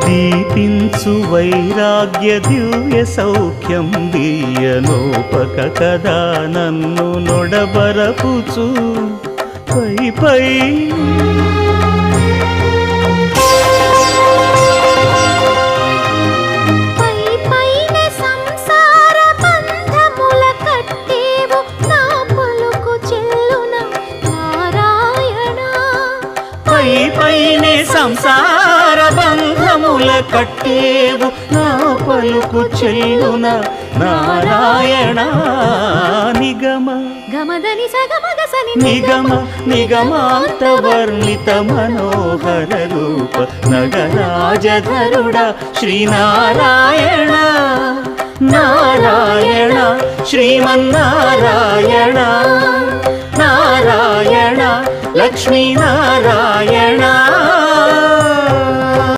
దీపించు వైరాగ్య దివ్య సౌఖ్యం దీయనోపక కదా నన్ను నొడబరపుచు పై పై పైనే సంసార బంధముల కట్టేవు నా పలుకు చెల్లున నారాయణ నిగమ గమదని సగమగసని నిగమ నిగమాంత వర్ణిత మనోహర రూప నగరాజధరుడ శ్రీనారాయణ నారాయణ శ్రీమన్నారాయణ నారాయణ లక్ష్మీనారాయణ